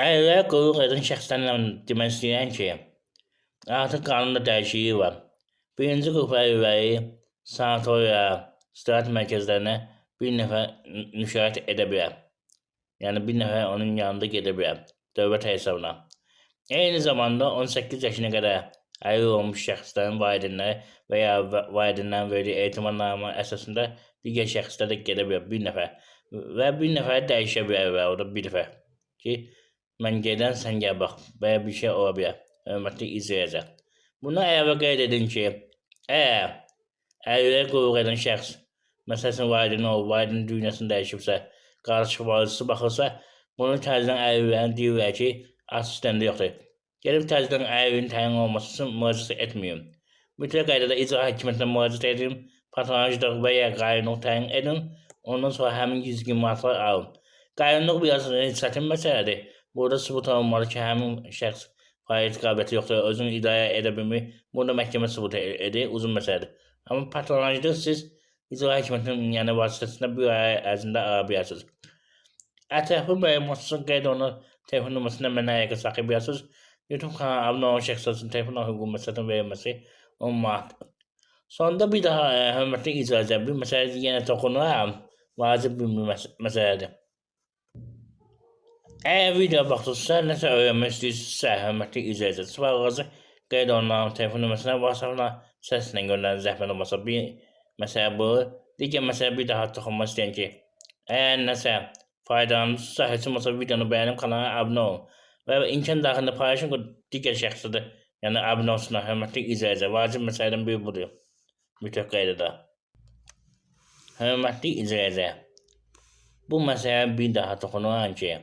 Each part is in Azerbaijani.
Ayrıca hukuk eden şəxslərlə demək istəyirəm ki, artıq qanunda dəyişiklik var. Birinci qrup əlilləri sanatoriya, istirahət mərkəzlərinə bir nəfər müşayiət edə bilər. Yəni bir nəfər onun yanında gedə bilər dövlət hesabına. Eyni zamanda 18 yaşına qədər əlil olmuş şəxslərin valideynləri və ya valideynlərin verdiyi etimadnamə əsasında digər şəxslər də gedə bilər bir nəfər. Və bir nəfər dəyişə bilər orada bir nəfər ki, mən gedən sən gəl bax, belə bir şey ola bilər. Hörmətli izləyicilər. Buna əlavə qeyd edin ki, əgər əlilliyə qulluq edən şəxs, məsələn valideyn olub, valideyn dünyasını dəyişibsə, qarşı varisi baxırsa, bunu təzədən əlillərin deyirlər ki, asistendi yoxdur. Gəlib təzədən əlilliyin təyin olması üçün müraciət etməyin. Mütləq qaydada icra hakimiyyətinə müraciət edin, patronajlıq və ya qaynıq təyin edin, ondan sonra həmin gizli məlumatları alın. Qaynıq biraz çətin məsələdir. Burada sübut olunmalı ki, həmin şəxs fəaliyyət qabiliyyəti yoxdur, özünü idarə edə bilmir. Burada məhkəmə sübut edir, uzun məsələdir. Amma patronajda siz icra hakimiyyətinin yəni vasitəsində bir ay ərzində ala bilərsiniz. Ətraflı məlumat üçün qeyd olunan telefon nömrəsində mənə əlaqə saxlaya bilərsiniz. YouTube kanalına abunə olan şəxslərin telefon hüquq məsələsinin verilməsi 10 manatdır. Sonunda bir daha hörmətli icracılar, bir məsələdə yenə toxunuram. Vacib bir məsələdir. Əgər video baxdınızsa, nəsə öyrənmək istəyirsinizsə, hörmətli icracılar, sualınızı qeyd olunan telefon nömrəsinə WhatsApp-la səslə göndərin, zəhmət olmasa. Bir məsələ bu. Digər məsələ bir daha toxunmaq istəyən ki, əgər nəsə faydalanırsa, heç olmasa videonu bəyənib kanala abunə olun. Və imkan daxilində paylaşın ki, digər şəxslər də yəni abunə olsunlar, hörmətli izləyicilər. Vacib məsələdən biri budur. Mütləq qaydada. Hörmətli izləyicilər, bu məsələyə bir daha toxunuram ki,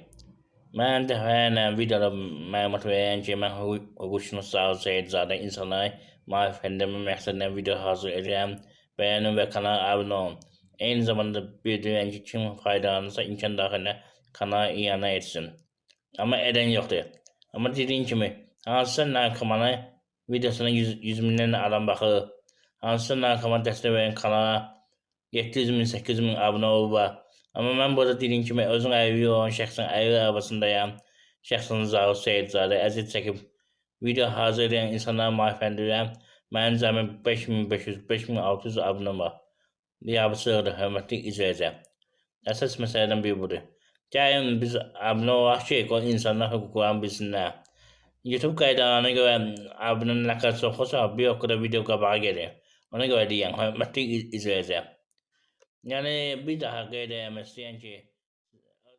mən dəfələrlə videoda məlumat verən ki, mən hüquqşünas Sağol Seyidzadə insanları maarifləndirmə məqsədlə video hazır edirəm. Bəyənin və kanala abunə olun. Eyni zamanda bildirirəm ki, kim faydalanırsa imkan daxilində kanala iyanə etsin. Amma edən yoxdur. Amma dediyim kimi, hansısa narkomana videosuna 100 minlərlə adam baxır. Hansısa narkomana dəstək verən kanala 700 min, 800 min abunə olurlar. Amma mən burada dediyim kimi, özün əlilliyi olan şəxsin əlilliyi arabasındayam. Şəxsin Sağol Seyidzadə əziyyət çəkib video hazır edən insanları maarifləndirirəm. Mənim cəmi 5500, 5600 abunəm var. Yabısıqdır, hörmətli izləyicilər. Əsas məsələdən biri budur. Gəlin biz abunə olaq ki, insanlar hüquqlarını bilsinlər. YouTube qaydalarına görə abunənin nə qədər çox olsa, bir o qədər video qabağa gelir. Ona görə deyəm, hörmətli izləyicilər. Yəni bir daha qeyd etmək istəyən ki,